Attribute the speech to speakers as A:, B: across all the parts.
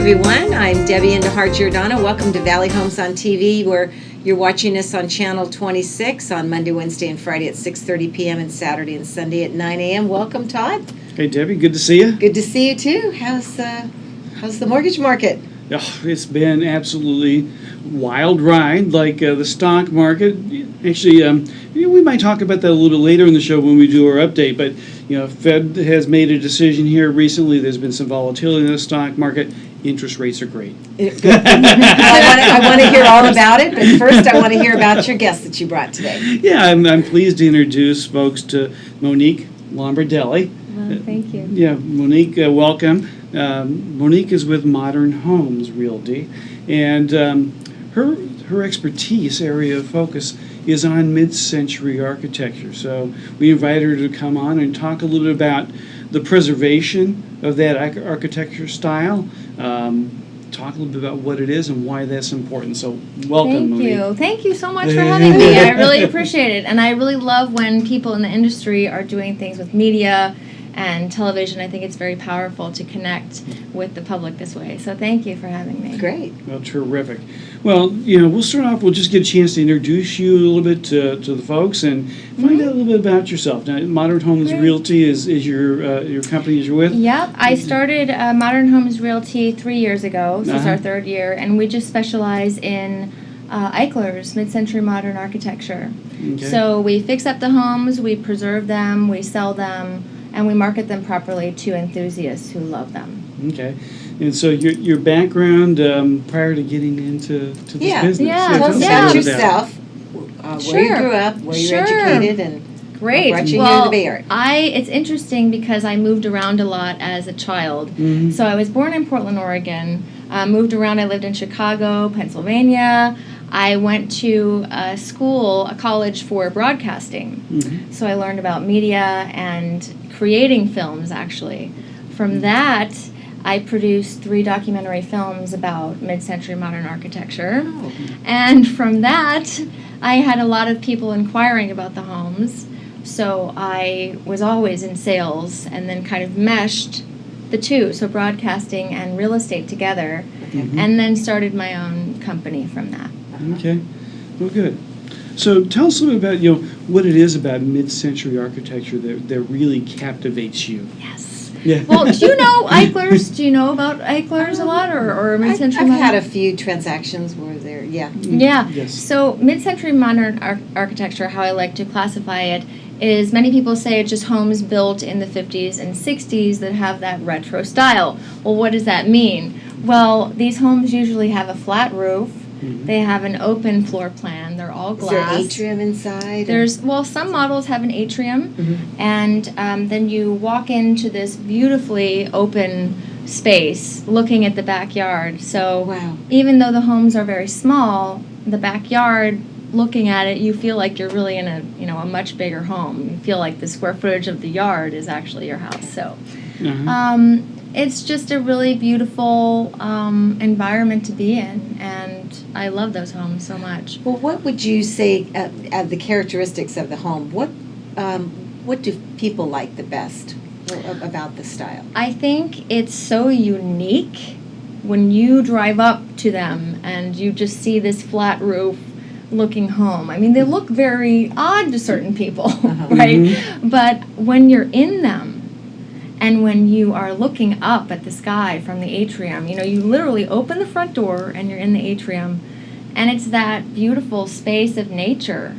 A: everyone. I'm Debbie Indahar Giordano. Welcome to Valley Homes on TV, where you're watching us on Channel 26 on Monday, Wednesday, and Friday at 6:30 p.m. and Saturday and Sunday at 9 a.m. Welcome, Todd.
B: Hey, Debbie. Good to see you.
A: Good to see you, too. How's the mortgage market?
B: Oh, it's been absolutely wild ride, like the stock market. Actually, we might talk about that a little bit later in the show when we do our update, but Fed has made a decision here recently. There's been some volatility in the stock market. Interest rates are great.
A: I want to hear all about it, but first I want to hear about your guest that you brought today.
B: Yeah, I'm pleased to introduce folks to Monique Lombardelli.
C: Well, thank you.
B: Yeah, Monique, welcome. Monique is with Modern Homes Realty, and her expertise area of focus is on mid-century architecture. So we invited her to come on and talk a little bit about the preservation of that architecture style, talk a little bit about what it is and why that's important. So welcome, Monique.
C: Thank you so much for having me. I really appreciate it. And I really love when people in the industry are doing things with media and television. I think it's very powerful to connect with the public this way. So thank you for having me.
A: Great.
B: Well, terrific. Well, we'll start off, we'll just get a chance to introduce you a little bit to the folks and find out a little bit about yourself. Now, Modern Homes Realty is your company you're with?
C: Yep. I started Modern Homes Realty 3 years ago. This is our third year. And we just specialize in Eichler's mid-century modern architecture.
B: Okay.
C: So we fix up the homes, we preserve them, we sell them, and we market them properly to enthusiasts who love them.
B: Okay. And so your background prior to getting into this business.
C: Yeah.
A: Tell us about yourself,
C: Sure.
A: where you grew up, where you were educated, and
C: Great.
A: what brought you here to the Bay Area.
C: It's interesting because I moved around a lot as a child.
B: Mm-hmm.
C: So I was born in Portland, Oregon, moved around. I lived in Chicago, Pennsylvania. I went to a college for broadcasting.
B: Mm-hmm.
C: So I learned about media and creating films, actually. From that, I produced 3 documentary films about mid-century modern architecture.
A: Oh.
C: And from that, I had a lot of people inquiring about the homes. So I was always in sales and then kind of meshed the two, so broadcasting and real estate together, and then started my own company from that.
B: Okay. Well, good. So tell us a little bit about what it is about mid-century architecture that really captivates you.
C: Yes.
B: Yeah.
C: Well, do you know Eichler's? Do you know about Eichler's a lot, or mid-century
A: I've
C: modern?
A: had a few transactions where they're,
C: Yeah.
B: Yes.
C: So mid-century modern architecture, how I like to classify it, is many people say it's just homes built in the 50s and 60s that have that retro style. Well, what does that mean? Well, these homes usually have a flat roof.
B: Mm-hmm.
C: They have an open floor plan. They're all glass.
A: Is there atrium inside?
C: Some models have an atrium, and then you walk into this beautifully open space looking at the backyard. So
A: Wow.
C: even though the homes are very small, the backyard, looking at it, you feel like you're really in a much bigger home. You feel like the square footage of the yard is actually your house. So it's just a really beautiful environment to be in, and I love those homes so much.
A: Well, what would you say of the characteristics of the home? What do people like the best about the style?
C: I think it's so unique when you drive up to them and you just see this flat roof looking home. I mean, they look very odd to certain people, right?
B: Mm-hmm.
C: But when you're in them, and when you are looking up at the sky from the atrium, you literally open the front door and you're in the atrium, and it's that beautiful space of nature.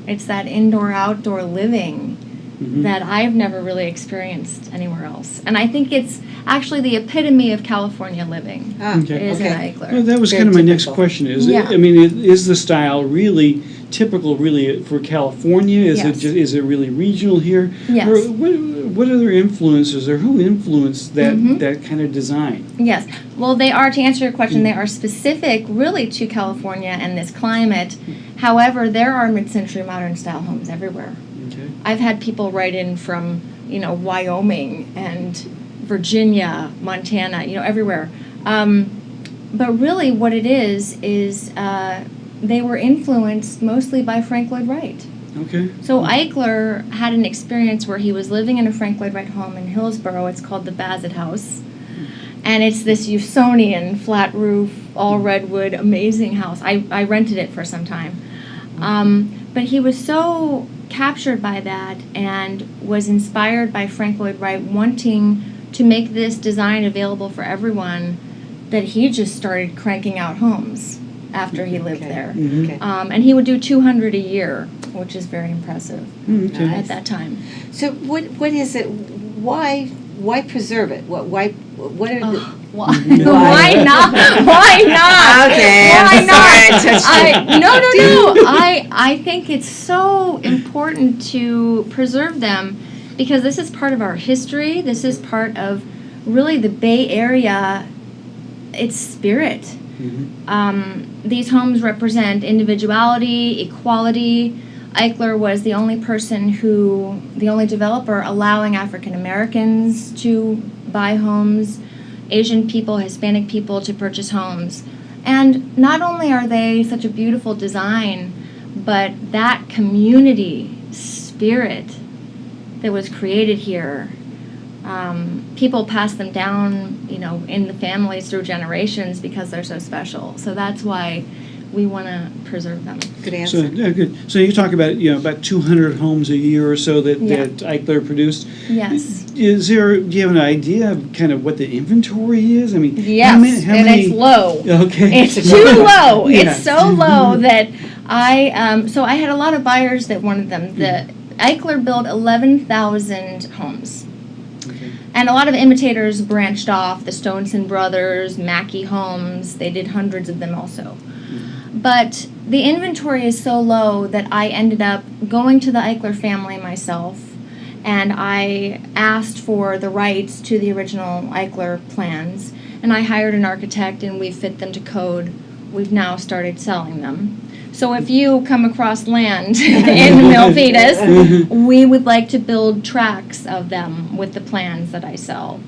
C: It's that indoor-outdoor living that I've never really experienced anywhere else. And I think it's actually the epitome of California living is in Eichler.
B: Well, that was
A: Very
B: kind of my next
A: typical.
B: question. Is
C: Yeah.
B: is the style really typical, really for California?
C: Yes.
B: Is it really regional here?
C: Yes.
B: Or what other influences, or who influenced that kind of design?
C: Yes. Well, they are, to answer your question, they are specific really to California and this climate. However, there are mid-century modern style homes everywhere.
B: Okay.
C: I've had people write in from, Wyoming and Virginia, Montana, everywhere. But really what it is they were influenced mostly by Frank Lloyd Wright.
B: Okay.
C: So Eichler had an experience where he was living in a Frank Lloyd Wright home in Hillsborough. It's called the Bassett House. And it's this Usonian flat roof, all redwood, amazing house. I rented it for some time. But he was so captured by that and was inspired by Frank Lloyd Wright wanting to make this design available for everyone that he just started cranking out homes after he lived there.
A: Okay.
C: And he would do 200 a year, which is very impressive at that time.
A: So what is it? Why preserve it? What are the...
C: Why? Why not? Why not?
A: Okay,
C: Why
A: I'm
C: not?
A: sorry, I touched you.
C: No. I think it's so important to preserve them because this is part of our history. This is part of really the Bay Area, its spirit. These homes represent individuality, equality. Eichler was the only developer allowing African Americans to buy homes, Asian people, Hispanic people to purchase homes. And not only are they such a beautiful design, but that community spirit that was created here, people pass them down, in the families through generations because they're so special. So that's why we want to preserve them.
A: Good answer.
B: Good. So you talk about about 200 homes a year or so that Eichler produced.
C: Yes.
B: Do you have an idea of kind of what the inventory is? I mean,
C: Yes,
B: how
C: and
B: many?
C: it's low.
B: Okay.
C: It's too low.
B: Yeah.
C: It's so low that I had a lot of buyers that wanted them. The Eichler built 11,000 homes.
B: Okay.
C: And a lot of imitators branched off, the Stoneson Brothers, Mackey Homes, they did hundreds of them also. But the inventory is so low that I ended up going to the Eichler family myself, and I asked for the rights to the original Eichler plans, and I hired an architect, and we fit them to code. We've now started selling them. So if you come across land in Milpitas, we would like to build tracts of them with the plans that I sell.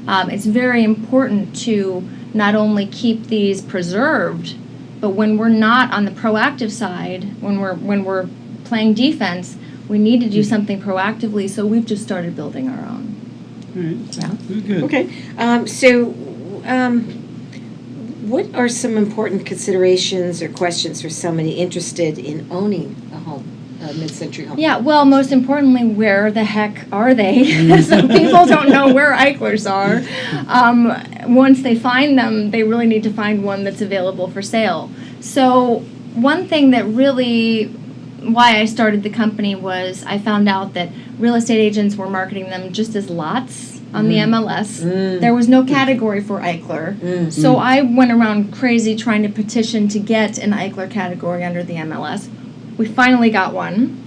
C: It's very important to not only keep these preserved, but when we're not on the proactive side, when we're playing defense, we need to do something proactively. So we've just started building our own.
B: All right.
C: Yeah.
B: Good.
A: Okay. What are some important considerations or questions for somebody interested in owning a home, a mid-century home?
C: Yeah, well, most importantly, where the heck are they? So people don't know where Eichlers are. Once they find them, they really need to find one that's available for sale. So one thing that really, why I started the company was I found out that real estate agents were marketing them just as lots on the MLS. There was no category for Eichler. So I went around crazy trying to petition to get an Eichler category under the MLS. We finally got one.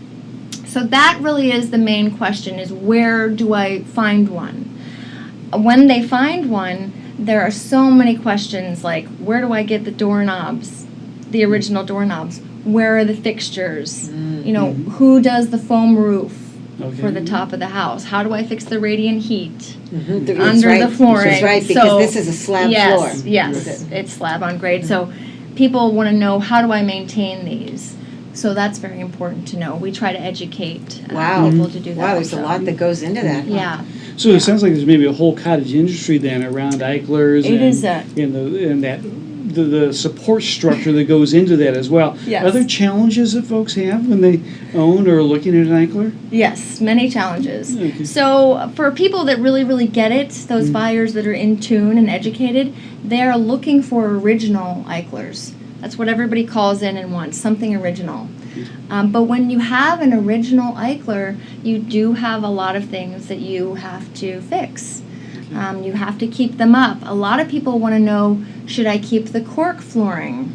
C: So that really is the main question, is where do I find one? When they find one, there are so many questions like, where do I get the doorknobs, the original doorknobs? Where are the fixtures? Who does the foam roof for the top of the house? How do I fix the radiant heat under the flooring?
A: That's right, because this is a slab floor.
C: Yes, it's slab on grade. So people want to know, how do I maintain these? So that's very important to know. We try to educate people to do that.
A: Wow, there's a lot that goes into that.
C: Yeah.
B: So it sounds like there's maybe a whole cottage industry then around Eichlers and the support structure that goes into that as well.
C: Yes.
B: Are there challenges that folks have when they own or are looking at an Eichler?
C: Yes, many challenges.
B: Okay.
C: So for people that really, really get it, those buyers that are in tune and educated, they're looking for original Eichlers. That's what everybody calls in and wants, something original. But when you have an original Eichler, you do have a lot of things that you have to fix. You have to keep them up. A lot of people want to know, should I keep the cork flooring?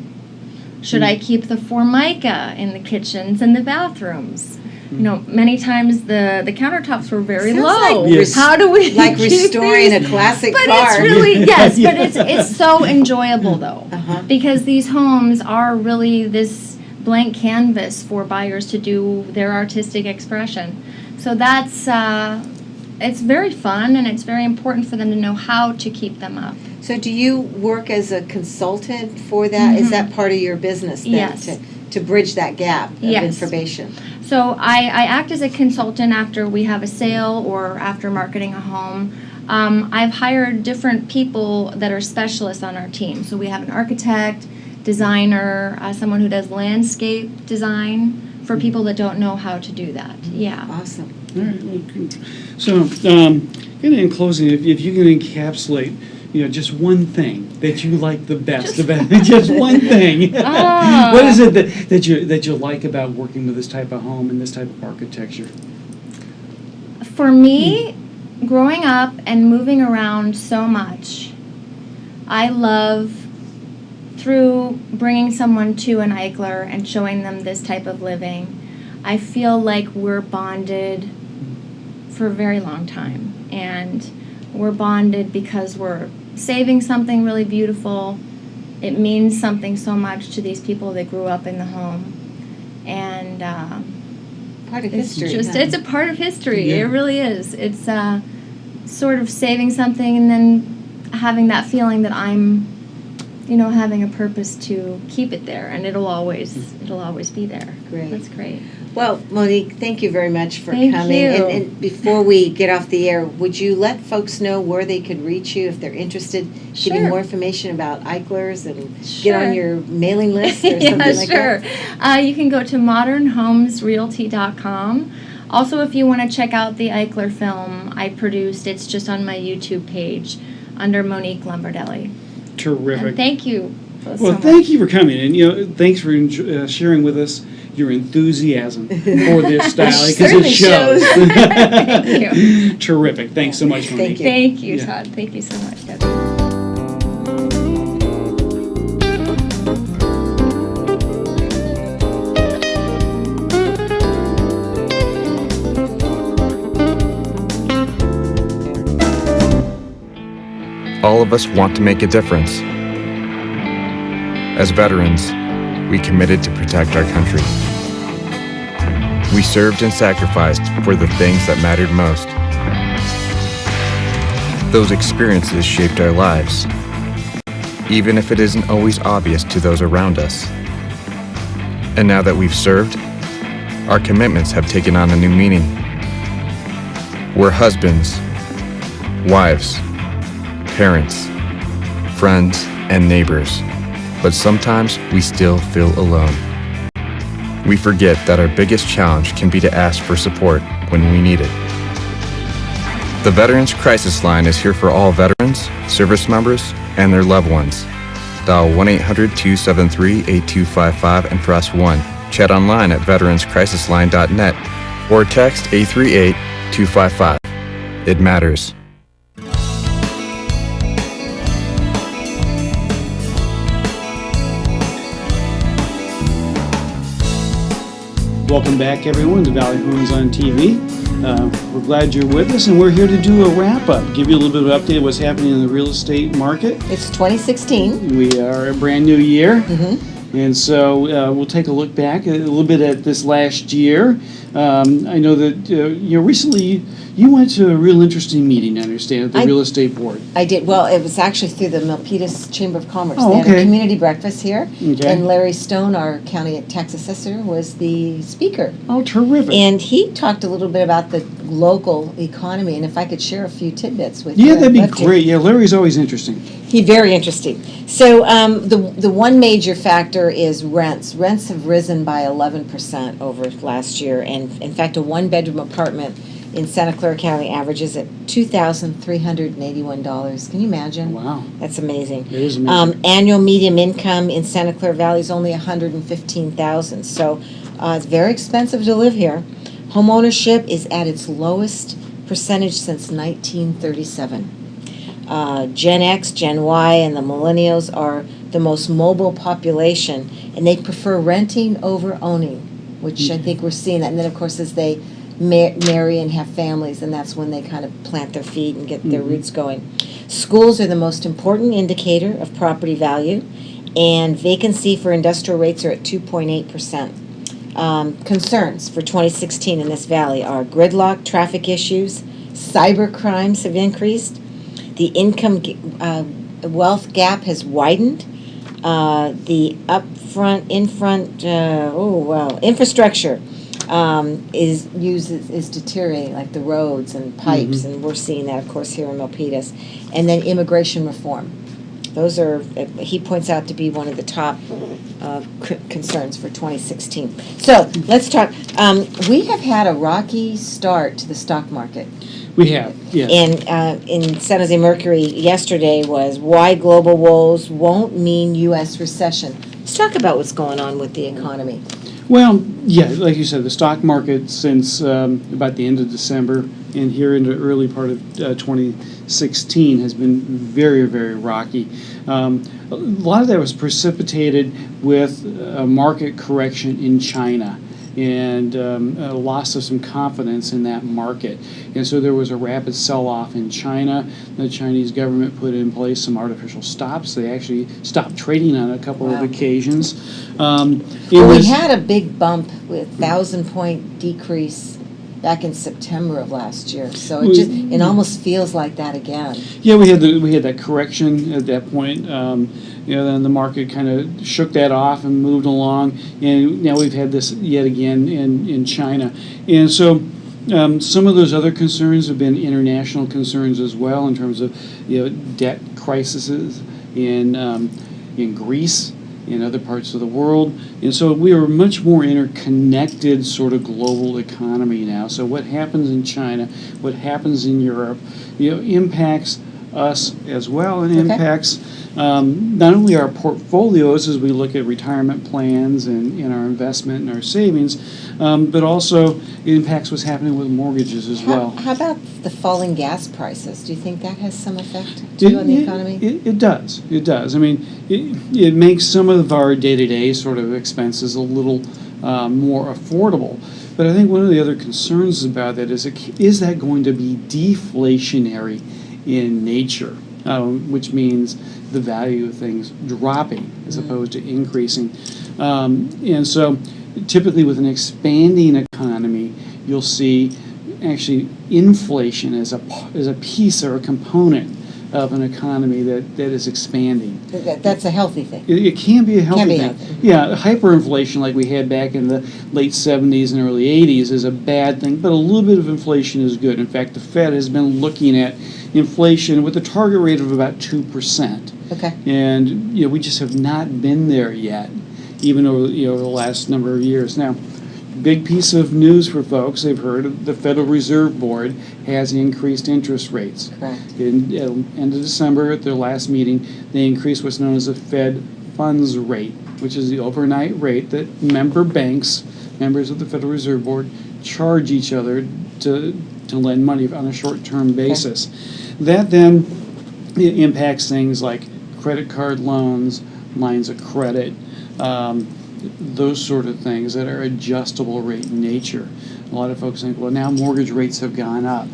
C: Should I keep the Formica in the kitchens and the bathrooms? Many times the countertops were very low.
B: Like
C: How do we
A: like
C: keep
A: restoring
C: these?
A: a classic
C: But
A: car?
C: it's really, but it's so enjoyable though, because these homes are really this blank canvas for buyers to do their artistic expression. So that's it's very fun, and it's very important for them to know how to keep them up.
A: So do you work as a consultant for that? Is that part of your business then?
C: Yes.
A: To bridge that gap of information?
C: So I act as a consultant after we have a sale or after marketing a home. I've hired different people that are specialists on our team. So we have an architect, designer, someone who does landscape design for people that don't know how to do that. Yeah.
A: Awesome.
B: All right. Well, good. So, kind of in closing, if you can encapsulate, just one thing that you like the best about just one thing. What is it that you like about working with this type of home and this type of architecture?
C: For me, growing up and moving around so much, I love, through bringing someone to an Eichler and showing them this type of living, I feel like we're bonded for a very long time. And we're bonded because we're saving something really beautiful. It means something so much to these people that grew up in the home. And
A: Part of
C: it's
A: history.
C: just,
A: huh?
C: it's a part of history.
B: Yeah.
C: It really is. It's sort of saving something and then having that feeling that I'm, having a purpose to keep it there, and it'll always be there.
A: Great.
C: That's great.
A: Well, Monique, thank you very much for
C: Thank
A: coming.
C: you.
A: And before we get off the air, would you let folks know where they could reach you if they're interested? Give you
C: Sure.
A: more information about Eichlers and get
C: Sure.
A: on your mailing list or
C: Yeah,
A: something like
C: sure.
A: that?
C: You can go to modernhomesrealty.com. Also, if you want to check out the Eichler film I produced, it's just on my YouTube page under Monique Lombardelli.
B: Terrific.
C: And thank you so
B: Well,
C: much.
B: thank you for coming, and thanks for sharing with us your enthusiasm for this style because it
A: Certainly
B: shows.
A: shows.
C: Thank you.
B: Terrific. Thanks so much,
A: Thank
B: Monique.
A: you.
C: Thank you,
B: Yeah.
C: Todd. Thank you so much, Debbie.
D: All of us want to make a difference. As veterans, we committed to protect our country. We served and sacrificed for the things that mattered most. Those experiences shaped our lives, even if it isn't always obvious to those around us. And now that we've served, our commitments have taken on a new meaning. We're husbands, wives, parents, friends, and neighbors, but sometimes we still feel alone. We forget that our biggest challenge can be to ask for support when we need it. The Veterans Crisis Line is here for all veterans, service members, and their loved ones. Dial 1-800-273-8255 and press 1. Chat online at veteranscrisisline.net or text 838-255. It matters.
B: Welcome back, everyone, to Valley Homes on TV. We're glad you're with us, and we're here to do a wrap-up, give you a little bit of update of what's happening in the real estate market.
A: It's 2016.
B: We are a brand new year,
A: Mm-hmm.
B: and so we'll take a look back a little bit at this last year. I know that recently you went to a real interesting meeting, I understand, at the
A: I-
B: Real Estate Board.
A: I did. Well, it was actually through the Milpitas Chamber of Commerce.
B: Oh,
A: They had
B: okay.
A: a community breakfast here,
B: Okay.
A: and Larry Stone, our county tax assessor, was the speaker.
B: Oh, terrific.
A: And he talked a little bit about the local economy, and if I could share a few tidbits with you.
B: Yeah,
A: I'd
B: that'd be
A: love to.
B: great. Yeah, Larry's always interesting.
A: He's very interesting. So the one major factor is rents. Rents have risen by 11% over last year, and in fact, a one-bedroom apartment in Santa Clara County averages at $2,381. Can you imagine?
B: Wow.
A: That's amazing.
B: It is amazing.
A: Annual median income in Santa Clara Valley is only $115,000, so it's very expensive to live here. Home ownership is at its lowest percentage since 1937. Gen X, Gen Y, and the millennials are the most mobile population, and they prefer renting over owning, which I think we're seeing that. And then, of course, as they marry and have families, and that's when they kind of plant their feet and get their roots going. Schools are the most important indicator of property value, and vacancy for industrial rates are at 2.8%. Concerns for 2016 in this valley are gridlock, traffic issues, cyber crimes have increased, the income wealth gap has widened, the infrastructure is deteriorating, like the roads and pipes, and we're seeing that, of course, here in Milpitas. And then immigration reform. Those are, he points out, to be one of the top concerns for 2016. So let's talk. We have had a rocky start to the stock market.
B: We have, yes.
A: And in San Jose Mercury yesterday was why global woes won't mean U.S. recession. Let's talk about what's going on with the economy.
B: Well, yeah, like you said, the stock market since about the end of December and here into the early part of 2016 has been very, very rocky. A lot of that was precipitated with a market correction in China and a loss of some confidence in that market. And so there was a rapid sell-off in China. The Chinese government put in place some artificial stops. They actually stopped trading on a couple of occasions.
A: Well, we had a big bump with 1,000-point decrease back in September of last year. So it almost feels like that again.
B: Yeah, we had that correction at that point. Then the market kind of shook that off and moved along, and now we've had this yet again in China. And so some of those other concerns have been international concerns as well, in terms of debt crises in Greece, in other parts of the world. And so we are a much more interconnected sort of global economy now. So what happens in China, what happens in Europe, impacts us as well, and impacts not only our portfolios as we look at retirement plans and our investment and our savings, but also it impacts what's happening with mortgages as well.
A: How about the falling gas prices? Do you think that has some effect too on the economy?
B: It does. It does. I mean, it makes some of our day-to-day sort of expenses a little more affordable. But I think one of the other concerns about that is that going to be deflationary in nature, which means the value of things dropping as opposed to increasing. And so typically with an expanding economy, you'll see actually inflation as a piece or a component of an economy that is expanding.
A: That's a healthy thing.
B: It can be a healthy thing. Yeah, hyperinflation like we had back in the late 70s and early 80s is a bad thing, but a little bit of inflation is good. In fact, the Fed has been looking at inflation with a target rate of about 2%.
A: Okay.
B: And we just have not been there yet, even over the last number of years. Now, big piece of news for folks, they've heard the Federal Reserve Board has increased interest rates.
A: Correct.
B: In end of December, at their last meeting, they increased what's known as the Fed funds rate, which is the overnight rate that member banks, members of the Federal Reserve Board, charge each other to lend money on a short-term basis. Okay. That then impacts things like credit card loans, lines of credit, those sort of things that are adjustable rate in nature. A lot of folks think, well, now mortgage rates have gone up.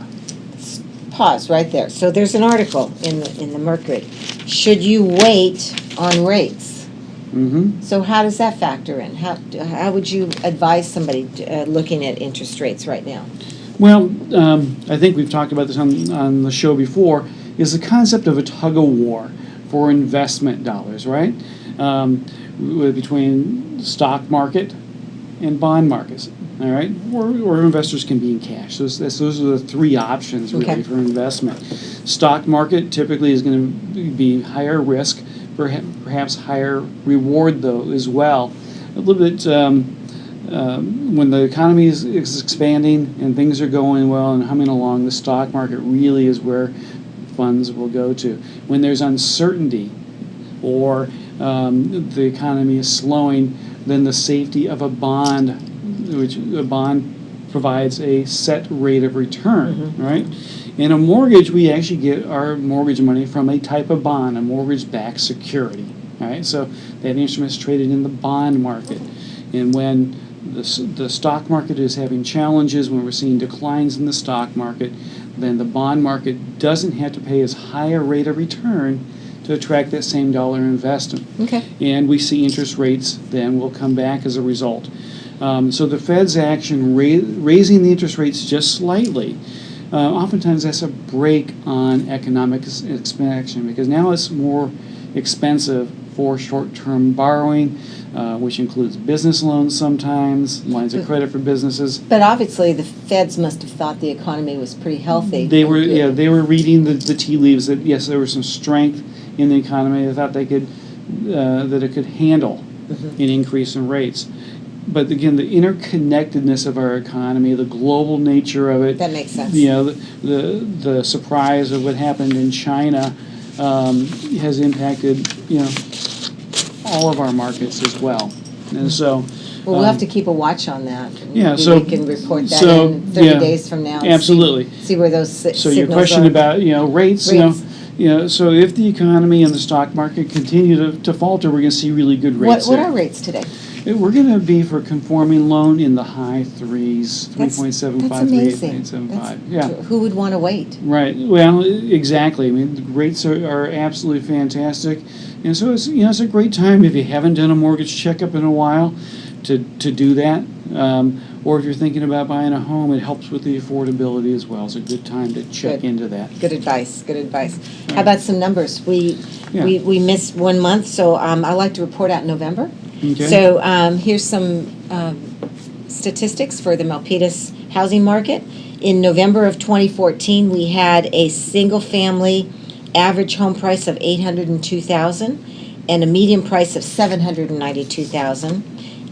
A: Pause right there. So there's an article in the Mercury. Should you wait on rates?
B: Mm-hmm.
A: So how does that factor in? How would you advise somebody looking at interest rates right now?
B: Well, I think we've talked about this on the show before, is the concept of a tug-of-war for investment dollars, right? Between stock market and bond markets, all right? Or investors can be in cash. Those are the three options really for investment. Stock market typically is going to be higher risk, perhaps higher reward though as well. A little bit when the economy is expanding and things are going well and humming along, the stock market really is where funds will go to. When there's uncertainty or the economy is slowing, then the safety of a bond, which a bond provides a set rate of return, right? In a mortgage, we actually get our mortgage money from a type of bond, a mortgage-backed security, right? So that instrument is traded in the bond market. And when the stock market is having challenges, when we're seeing declines in the stock market, then the bond market doesn't have to pay as high a rate of return to attract that same dollar investment. Okay. And we see interest rates then will come back as a result. So the Fed's action raising the interest rates just slightly, oftentimes that's a break on economic expansion because now it's more expensive for short-term borrowing, which includes business loans sometimes, lines of credit for businesses.
A: But obviously, the feds must have thought the economy was pretty healthy.
B: They were reading the tea leaves that, yes, there was some strength in the economy. They thought they could, that it could handle an increase in rates. But again, the interconnectedness of our economy, the global nature of it.
A: That makes sense.
B: You know, the surprise of what happened in China has impacted, all of our markets as well. And so.
A: Well, we'll have to keep a watch on that.
B: Yeah,
A: Maybe
B: so.
A: we can report that
B: so,
A: in 30 days from now. And
B: absolutely.
A: See where those signals are.
B: So your question about, rates, so if the economy and the stock market continue to falter, we're going to see really good rates.
A: What are rates today?
B: We're going to be for conforming loan in the high threes, 3.75,
A: That's amazing.
B: 3.75. Yeah.
A: Who would want to wait?
B: Right. Well, exactly. I mean, the rates are absolutely fantastic. And so it's a great time if you haven't done a mortgage checkup in a while to do that. Or if you're thinking about buying a home, it helps with the affordability as well. It's a good time to check into that.
A: Good advice.
B: Right.
A: How about some numbers? We missed 1 month, so I like to report out in November.
B: Okay.
A: So here's some statistics for the Milpitas housing market. In November of 2014, we had a single-family average home price of $802,000 and a median price of $792,000.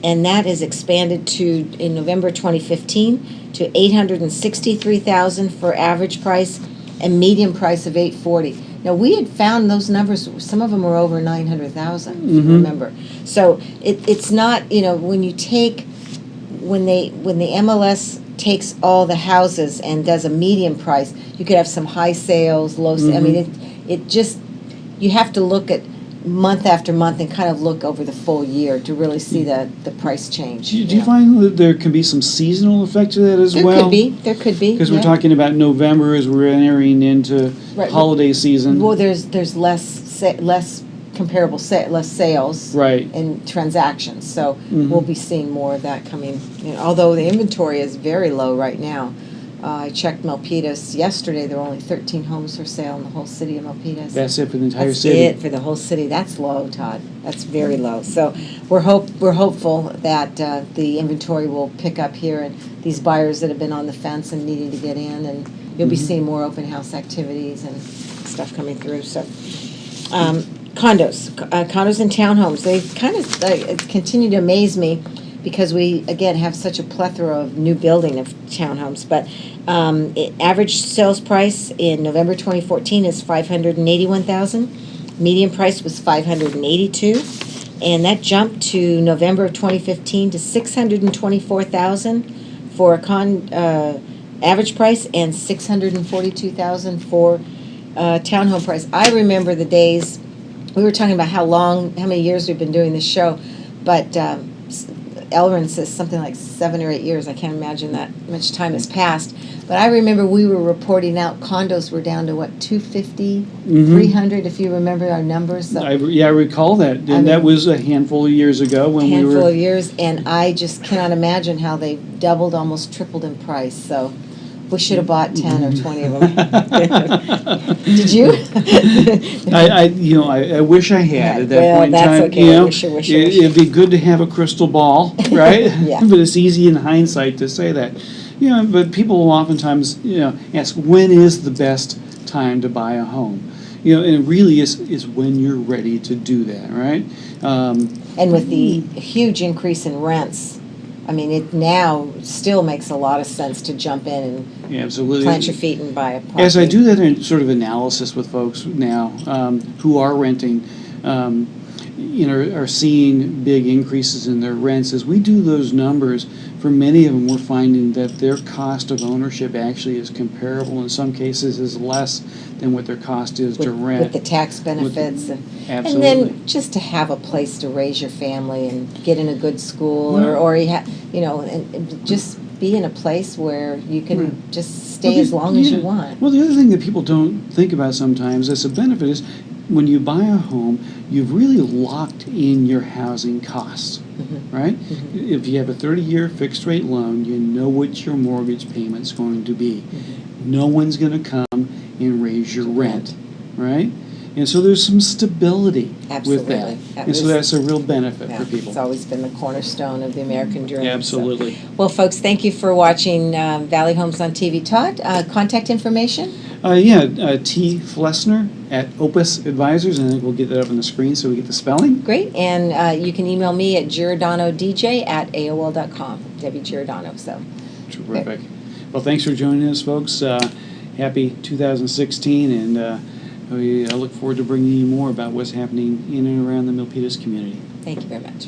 A: And that is expanded to, in November 2015, to $863,000 for average price and median price of $840,000. Now, we had found those numbers, some of them were over $900,000, if you remember. So it's not, when the MLS takes all the houses and does a median price, you could have some high sales, low sales. I mean, it just, you have to look at month after month and kind of look over the full year to really see the price change.
B: Do you find that there can be some seasonal effect to that as well?
A: There could be.
B: Because we're talking about November as we're entering into holiday season.
A: Well, there's less comparable less sales and transactions, so we'll be seeing more of that coming. Although the inventory is very low right now. I checked Milpitas yesterday. There were only 13 homes for sale in the whole city of Milpitas.
B: That's it for the entire
A: That's
B: city.
A: it for the whole city. That's low, Todd. That's very low. So we're hopeful that the inventory will pick up here, and these buyers that have been on the fence and needing to get in, and you'll be seeing more open house activities and stuff coming through. So condos and townhomes, they kind of continue to amaze me, because we, again, have such a plethora of new building of townhomes. But average sales price in November 2014 is $581,000. Median price was $582,000. And that jumped to November of 2015 to $624,000 for a average price and $642,000 for townhome price. I remember the days, we were talking about how many years we've been doing this show, but Elrin says something like 7 or 8 years. I can't imagine that much time has passed. But I remember we were reporting out condos were down to, 250, 300, if you remember our numbers. So,
B: I recall that. And that was a handful of years ago when we were...
A: handful of years, and I just cannot imagine how they doubled, almost tripled in price. So we should have bought 10 or 20 of them. Did you?
B: I wish I had at that point in
A: that's
B: time.
A: okay. Wish.
B: It'd be good to have a crystal ball, right?
A: Yeah.
B: But it's easy in hindsight to say that. But people will oftentimes, ask, when is the best time to buy a home? And it really is when you're ready to do that, right?
A: And with the huge increase in rents, I mean, it now still makes a lot of sense to jump in and
B: absolutely
A: plant your feet and buy a property.
B: As I do that in sort of analysis with folks now who are renting, are seeing big increases in their rents, as we do those numbers, for many of them we're finding that their cost of ownership actually is comparable, in some cases is less than what their cost is to rent.
A: With the tax benefits.
B: Absolutely.
A: And then just to have a place to raise your family and get in a good school, or and just be in a place where you can just stay as long as you want.
B: Well, the other thing that people don't think about sometimes as a benefit is when you buy a home, you've really locked in your housing costs, right? If you have a 30-year fixed rate loan, you know what your mortgage payment's going to be. No one's going to come and raise your rent, right? And so there's some stability with that.
A: Absolutely.
B: And so that's a real benefit
A: Yeah,
B: for people.
A: it's always been the cornerstone of the American dream.
B: Absolutely.
A: So. Well, folks, thank you for watching Valley Homes on TV. Todd, contact information?
B: T. Flesner at Opus Advisors, and I think we'll get that up on the screen so we get the spelling.
A: Great. And you can email me at giordanodj@aol.com. Debbie Giordano. So.
B: Terrific. Well, thanks for joining us, folks. Happy 2016, and I look forward to bringing you more about what's happening in and around the Milpitas community.
A: Thank you very much.